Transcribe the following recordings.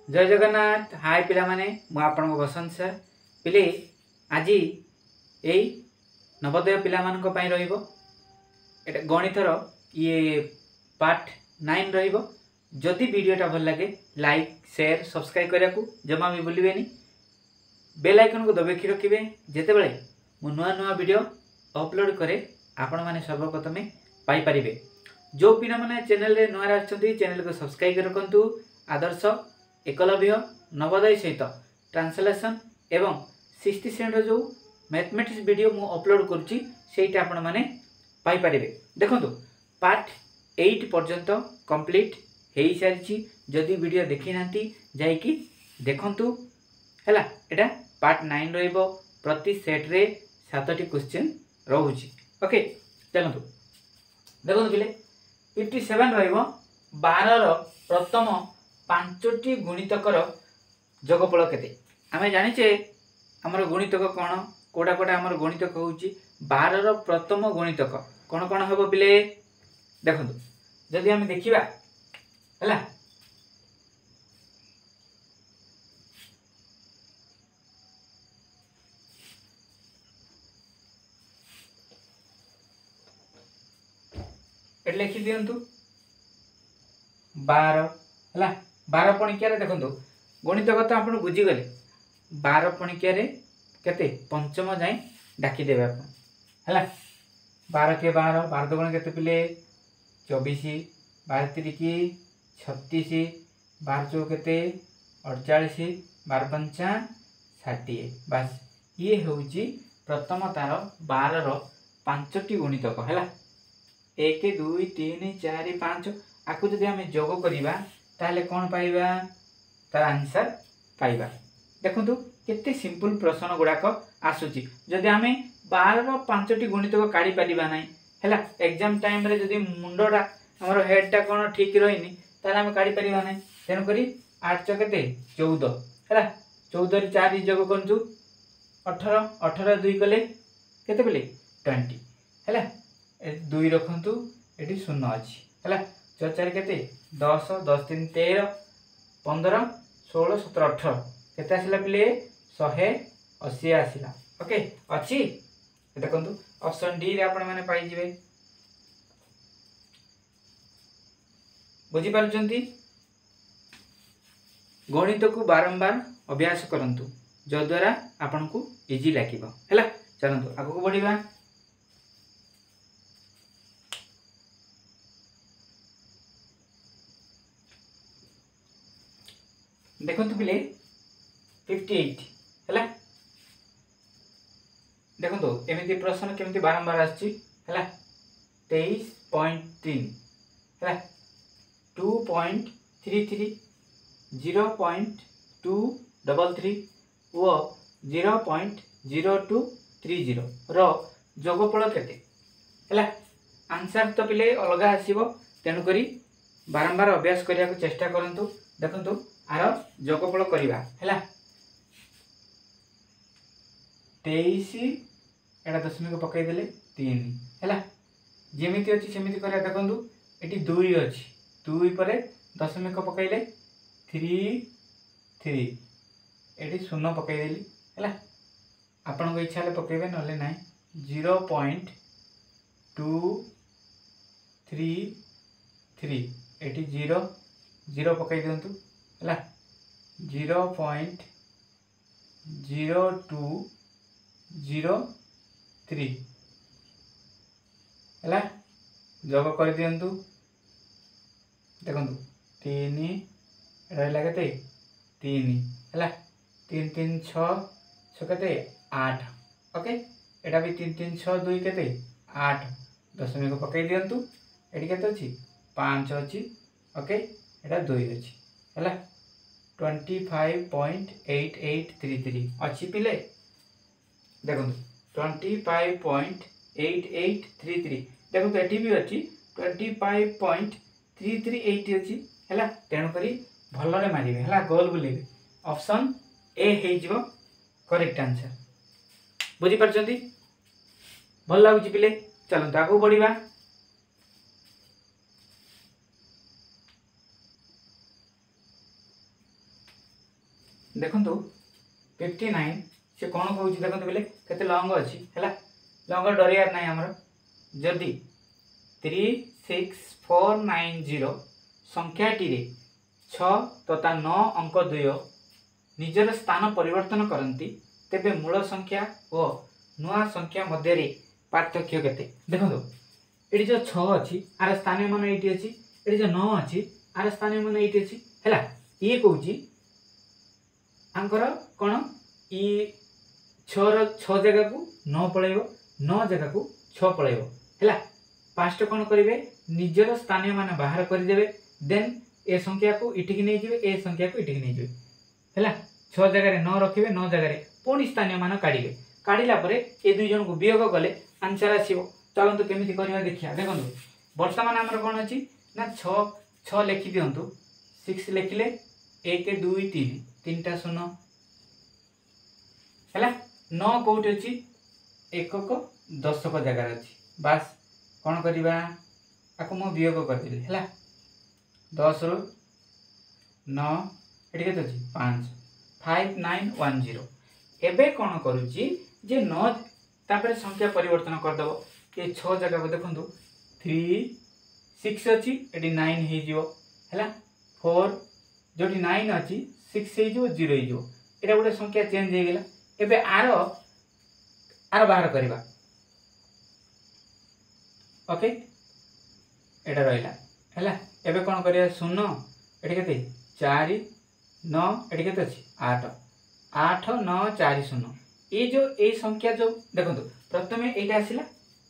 जय जगन्नाथ। हाय पिला माने मु आपन बसंत सर पिले आज यही नवोदय पिला मानक पई रहिबो एटा गणितर ये पार्ट 9 रहिबो। जदि वीडियोटा भल लगे लाइक शेयर सब्सक्राइब करिया को जमा भी भूलिबेनी। बेल आइकन को दबाई रखिबे जेतेबेले मु नुआ नुआ वीडियो अपलोड करे आपण माने सर्वप्रथमे पाई परिबे। जो पिना माने चैनल रे नुआ आछथि चैनल को सब्सक्राइब रखंतु। आदर्श एकलव्य नवोदय सहित ट्रांसलेशन एवं 60% जो मैथमेटिक्स वीडियो मु अपलोड करूची सेटा आपण माने पाई परिबे। देखंतु पार्ट 8 पर्यंत कंप्लीट हेई सारिची। जदि वीडियो देखि नांती जाई कि देखंतु हैला। एटा पार्ट 9 रहइबो। प्रति सेट रे 7टी क्वेश्चन रहउची। ओके चलंतु देखंतु पिले 57 रहइबो। 12 रो प्रथम 5टी गुणितकर जोगफल केते आमे जानिचे। हमर गुणितक कोन कोडा कोडा हमर गुणितक होउची 12 रो प्रथम गुणितक कोन कोन हबो पिले देखंतु। जदि हम देखिबा हैला एट लिखि दियंतु 12 हैला। 12 पणिकिया रे देखंतु गणितक तो आपण बुझी गले। 12 पणिकिया रे केते पंचम जाय डाकी देबे आपण हैला। 12 के 12 12 दुगुण केते पिले 24 12 तिरिकी 36 12 चौ केते 48 12 पंचा 60। बस ये होउची प्रथम तार 12 रो 5टी गुणितक हैला। 1 2 3 4 5 आकु जदि हम जोग करिबा ताले कोन पाइबा तार आंसर पाइबा। देखंतु केते सिंपल प्रश्न गुडाक आसुची। जदि हम 12 रो 5टी गुणितक काढी परिबा नै हैला एग्जाम टाइम रे जदि मुंडोडा हमर हेडटा कोन ठीक रहिनी ताले हम काढी परिबा नै। तेन करी 8 च केते 14 हैला। 14 रे 4 जोग करजु 18 18 2 कले केते बेले 20 हैला। 2 रखंतु एटी 0 अछि हैला। 4 केते 10 10 3 13 15 16 17 18 केते आसिला पिले 180 आसिला। ओके अछि देखंतु ऑप्शन डी रे आपण माने पाई जिवे। बुझी पारुचंती। गणित को बारंबार अभ्यास करंतु जो द्वारा आपण को इजी लागिबो हैला। चलंतु आगु को बढ़िबा। देखंतु पिले 58 हैला। देखंतु एमिति प्रश्न केमिति बारंबार आछि हैला। 23.3 हैला 2.33 0.233 ओ 0.0230 रो जोगफल केते हैला। आंसर तो पिले अलगा आसीबो तेनु करी बारंबार अभ्यास करिया को चेष्टा करंतु। देखंतु आर जोगफल करिबा हैला। 23 एटा दशमिक पकाई देले 3 हैला। जेमिति अछि सेमिति करिया देखंतु एटी 2 अछि 2 परे दशमिक पकाइले 3 3 एटी 0 पकाई देली हैला। आपन को इच्छा ले पकाइबे नले नाही 0.233 एटी 0 0 पकाई दियंतु हैला। 0.0203 हैला जोग कर दियंतु। देखंतु 3 रहला केते 3 हैला 3 3 6 6 केते 8 ओके। एटा भी 3 3 6 2 केते 8 दशमिक पकाई दियंतु। एटी केते अछि 5 अछि ओके। एटा 2 अछि हैला 25.8833 अच्छी पिले। देखो 25.8833 देखो एटी भी अच्छी 25.338 अच्छी हैला। तेणु करी भलरे मारिबे हैला गोल बुलेबे ऑप्शन ए हे जिवो करेक्ट आंसर। बुझी परछंती भल लागुची पिले। चलो आगु बढ़िबा। देखु 59 से कौन कहूँ देखते बोले केते लंग अच्छी है लंग डरियार ना आमर जदि 36490 संख्याटी 6 तथा 9 अंक 2 निजर स्थान परिवर्तन करती तेबे मूल संख्या और नुआ संख्या मध्य पार्थक्य केते देखो ये जो 6 अच्छी आर स्थानीय मान ये अच्छी ये जो 9 अच्छी आर स्थानीय मान ये अच्छी है ये कौच आंकर कौन ये 6 जगह को 9 पलैब 9 जगह को 6 पलैब है फास्ट कौन करेंगे निजर स्थानीय मान बाहर करदे देन ए संख्या को इटिकी नहीं जाए ए संख्या को इटिकी नहीं जाए है 6 जगह 9 रखिए 9 जगह पुणी स्थानीय मान काढ़े काढ़ला ये दुई जन को वियोग कले आंसर आसो चलतु केमी करवा देखिए देखो बर्तमान आमर कौन अच्छी ना 6 लिखि दिंतु 6 लिखिले 1 2 3 3टा 0 है 9 कौटी अच्छी एकक दशक जगार अच्छी बास कौन करवा आपको मु वियोग करदेली है 10 रु 9 ये के 5 5910 एबे कौन करुच्ची जे 9 तापर संख्या परिवर्तन करदेव ये 6 जगह को देखो 3 6 अच्छी ये 9 हो 4 जो 9 अच्छी 6 हो 0 हो गोटे संख्या चेंज हो गला एबे आर बाहर करवा ओके एटा रहिला है एबे कौन करिया 0 एटी केते 4 9 एटी केते अछि 8 8 9 4 0 ये जो ए संख्या जो देखो प्रथमे एटा आसिला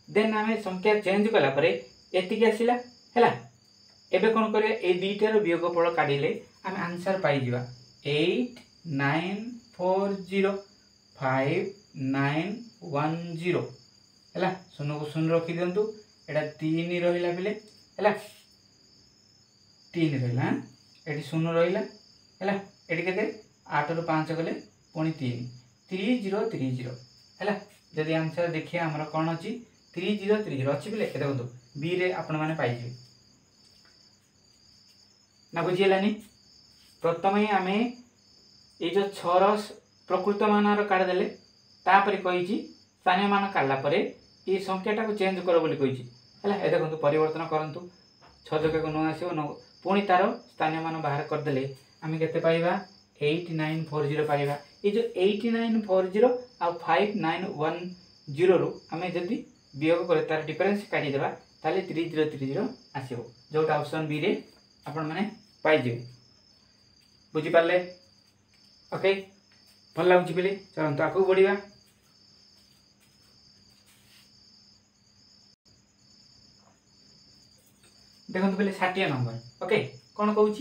देन आमे संख्या चेंज कला परे एतिक आसिला हैला एबे कौन करिया ए दुईटार वियोगफल काढिले आमे आंसर पाई जिवा 89405910 हैला 0 को 0 रखि दियंतु एटा 3 रहिला बिले हैला 3 रहिला एटी 0 रहिला हैला एटी केते 8 रु 5 गले पुणी 3 3030 हैला जदि आंसर देखिए हमर कोन अछि 3030 अछि बिले देखो बी रे आपण माने पाई जे ना बुझिलानी प्रथम ही आमे ये जो 6 रस प्रकृत मानर काढ देले तापरे कहिछि स्थानीय मान काढला परे ये संख्याटा को चेंज करो बोली कहिछि हैला ए देखो परिवर्तन करंतु 6 जगह को न आसीओ न पुणी तार स्थानीय मान बाहर कर देले आमे केते पाइबा 8940 पाइबा ये जो 8940 आ 5910 रु आमे जदी वियोग करे तार डिफरेंस काढी देबा ताले 3030 आसीबो जोटा ऑप्शन बी रे आपण माने पाइ जे बुझी पाले ओके भल लागुची बेले चलते आगू बढ़िया देखो पहले 60 नंबर ओके कौन कहूँ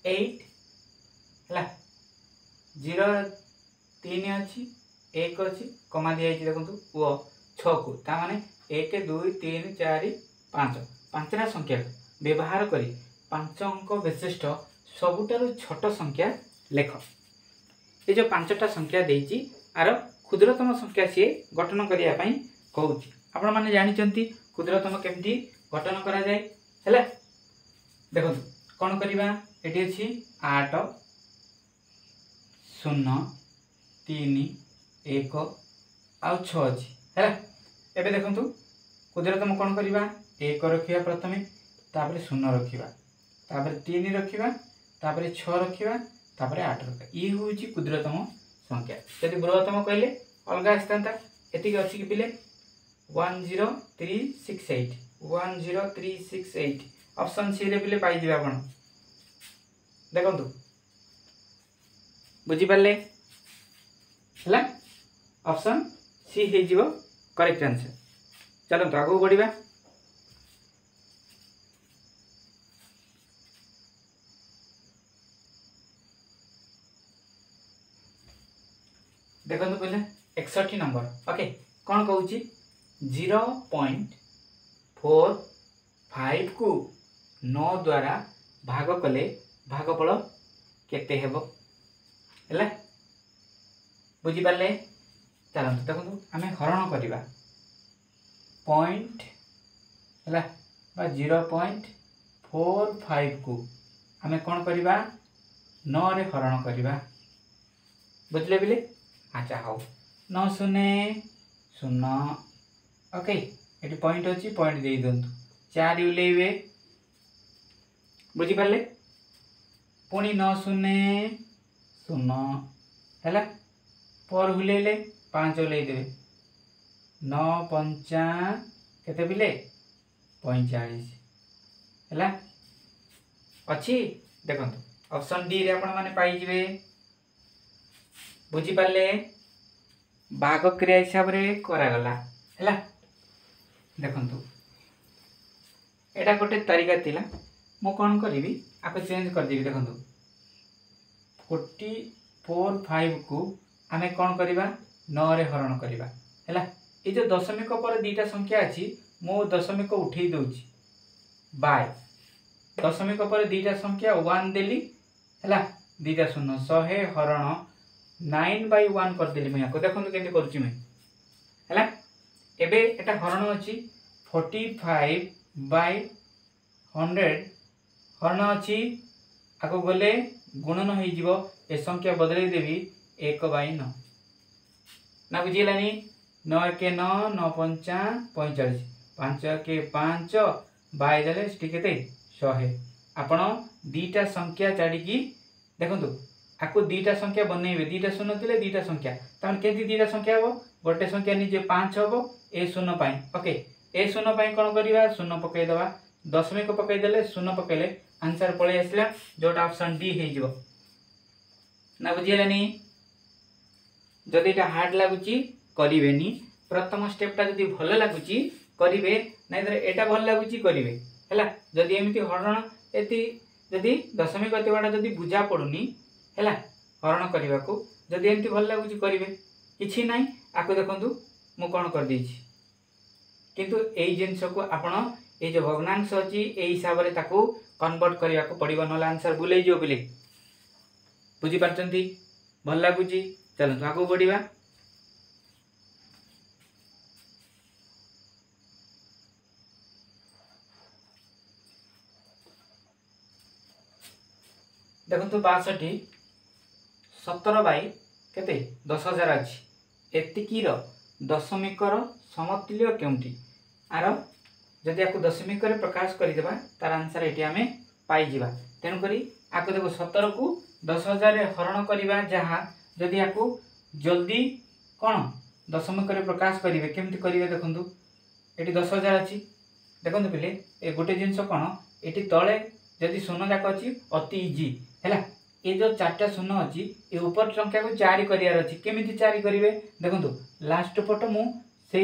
8 है 0 3 अच्छी 1 अच्छी कमा दिखाई देखो वो 6 को ताने 1 2 3 4 5 5टा संख्या व्यवहार करी 5 अंक विशिष्ट सबुठारु छोट संख्या लेख ये जो 5टा संख्या देइछि आर क्षुद्रतम संख्या सी गठन करिया पई कहूछि आपण माने जानिचंती क्षुद्रतम केमती गठन करा जाय हैला देखो कोन करिबा एटी अछि 8 0 3 1 आ 6 अछि हैला एबे देखंतु क्षुद्रतम कोन करिबा 1 रखिबा प्रथमे तापरे 0 रखिबा तापरे 3 रखिबा तापरे 6 रखिबा तापरे 8 रखिबा ई होउची क्षुद्रतम संख्या यदि बृहत्तम कहले अलगा आस्तांता एतिक अछि कि पिले 10368 10368 ऑप्शन सी रे पिले पाई दिबा आपण देखंतु बुझी पाले हला ऑप्शन सी हे जीवो करेक्ट आंसर चलो तो आगो बढ़िबा देखो पहले 61 नंबर ओके कौन कहूँ 0.45 को 9 द्वारा भाग कले भागफल केते हेबो हैला बुझी पाले चलନ୍ତୁ देखो आमे हरण करिबा पॉइंट हैला बा 0.45 को आमे कोन करिबा 9 रे हरण करिबा बुझले पिले। अच्छा हाँ 9 शून्य 0 ओके ये पॉइंट अच्छी पॉइंट दे दिंतु 4 उल्लेबे बुझिपारे पुणी 9 शून्य 0 है पर हुलेले 5 उल्लेदेवे 9 पंचा केते पिले 45 है अच्छी देखो ऑप्शन डी रे आपण माने पाई जिवे बुझी पाले भाग क्रिया हिसाब रे करा गला हैला देखंतु एटा गोटे तरीका थिला मो कोन करबी आपे चेंज कर देबी देखंतु 44 5 को आमे कोन करबा 9 रे हरण करबा हैला ए जो दशमिक पर दीटा संख्या अछि मो दशमिक उठेई दउची बाय दशमिक पर दीटा संख्या 1 देली हैला दीटा शून्य 100 हरण 9/1 कर देली मैं को देखो केंति करछि मैं हैला एबे एटा हरण अछि 45/100 हरण अछि आको गले गुणन होई जीवो ए संख्या बदलै देबी 1/9 ना बुझिलानी 9 के 9 9 पंचा 45 5 के 5 बाय देले केते 100 आपण दीटा संख्या चाडी की देखंतु आको दीटा संख्या बनैबे दीटा शून्य थिले दीटा संख्या तमन केति दीटा संख्या हो गोटे संख्या निजे 5 हो ए शून्य पाई ओके ए शून्य पाई कोन करिवा शून्य पकई दवा दशमिक पकई देले शून्य पकईले आंसर पळे आसला जोटा ऑप्शन डी हे जिवो ना बुझिलानी जदि एटा हार्ड लागुची करिवेनी प्रथम स्टेपटा जदि भलो लागुची करिवे नै तर एटा भलो लागुची करिवे हैला जदि एमिति हरण एति जदि दशमिक अतिवाटा जदि बुझा पडुनी हैला हरण करने को जदि एमती भल लगुच करेंगे किसी ना आपको देखु मु कौन कर देछि किंतु एई जिनस को आपण ए जो भग्नांश अच्छी ए हिसाब से कन्वर्ट करने को पड़ो ना आंसर बुले जो बोले बुझीपारती भल लगुच चलते आगे बढ़ा देखो 62 17 बाई केते 10,000 अच्छी एतिकीर दशमिकर समतुल्य केउंटी आर जदि आपको दशमिक प्रकाश करदेबा तार आंसर ये आम पाइबा तेणुक आपको देखो 17 को 10,000 हरण करवा जहाँ जदि आपको जल्दी कौन दशमिक प्रकाश करेंगे केमती करेंगे देखो ये 10,000 अच्छी देखो पिले ए गोटे जिनस कौन ये तले जदि शून्य जाक अच्छी अति इजी है ये जो 4टा शून्य अच्छी ये ऊपर संख्या को 4 करार अच्छी केमी 4 करेंगे देखो लास्ट पट मुझे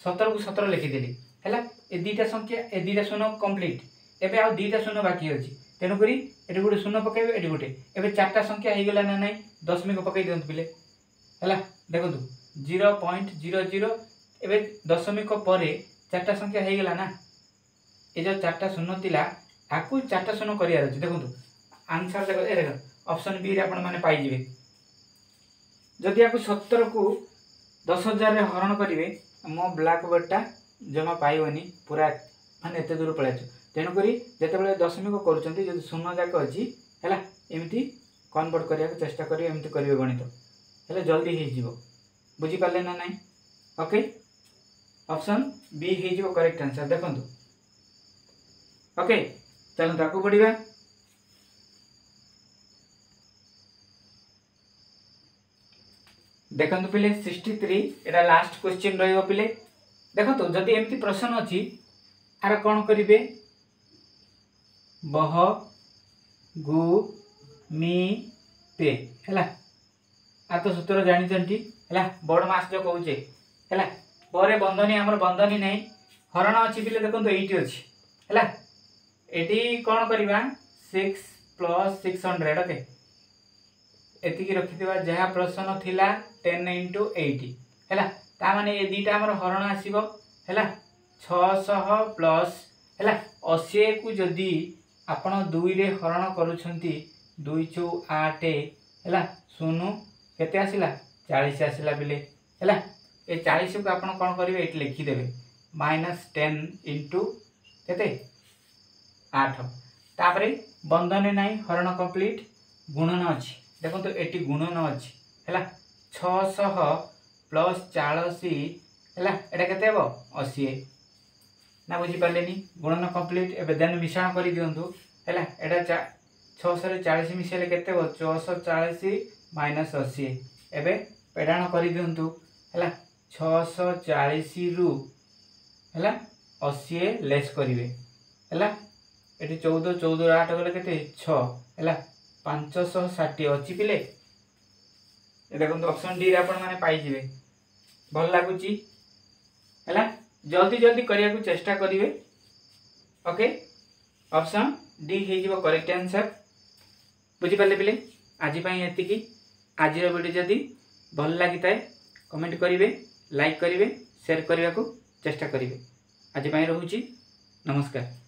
17 को 17 लिखिदेली है ये दीटा संख्या ए दीटा शून्य कम्प्लीट एवं आउ दीटा शून्य बाकी अच्छी तेणुक ये गोटे शून्य पकड़े ये गोटे एवं 4टा संख्या हो गला ना ना दशमिक पकई दिखाँ पिले है देखो 0.00 एवं दशमिक पर 4टा संख्या हो गला ना ये जो 4टा शून्य थिला आपको 4टा शून्य करार अच्छी देखो आंसर देखो ऑप्शन बी रे आपण माने पाई जिवे जदि आपको 17 को 10,000 हरण करेंगे मो ब्लैक बोर्डटा जमा पाइबनी पूरा माने एते दूर पळाइछ तेणुक जिते दशमिक कर शून्य जाक अच्छी है एमती कन्वर्ट करने को चेष्टा करेंगे एमती करेंगे गणित है जल्दी हो बुझीपारे ना ना ओके ऑप्शन बी हो करेक्ट आंसर देखो ओके चलते आगे बढ़ा देखो पिले 63 एटा लास्ट क्वेश्चन रहिबो पिले देखो जदि एमती प्रश्न अच्छी आर कौन करेंगे बह गु मी पे है आ तो सूत्र जानी है बड़ मास जो कहे है पर बंधनी आमर बंधनी नहीं हरण अच्छी पिले देखो ये अच्छी है ये कौन करवा 6 + 600 ओके एतिकी रखिथिबा जहाँ प्रश्न थिला 10 × 80 है ताने ये दीटा आमर हरण आसीबो है 600 प्लस है 80 को जदि आपण 2 रे हरण करूछंती 2 × 8 है शून्य केते आसिला 40 आसिला बिले है ये 40 को आपण कौन करेंगे ये लिखिदेवे -10 × केते 8 तापरे बंधन नहीं हरण कंप्लीट गुणन अच्छी देखो तो ये गुणन अच्छी है 600 प्लस 40 है एटा केते हेबो 80 ना बुझी पालेनी गुणन कंप्लीट एबे देन मिश्रण कर दियंतु है एटा 600 रे 40 मिसेले केते हेबो 640 माइनस 80 एबे पेडाण कर दियंतु है 640 रु है 80 लेस करिवे है एटी 14 14 8 गले केते 6 है 560 अच्छी पिले देखो ऑप्शन डी रे आपण माने पाई जिवे भल लागुची है जल्दी जल्दी करिया को चेष्टा करिवे ओके ऑप्शन डी हे जिवो करेक्ट आंसर बुझी पाले पिले आज पई एतिकी आज रो वीडियो जदी भल लागि ताए कमेंट करिवे लाइक करिवे शेयर करिया को चेष्टा करिवे आज पई रहूची नमस्कार।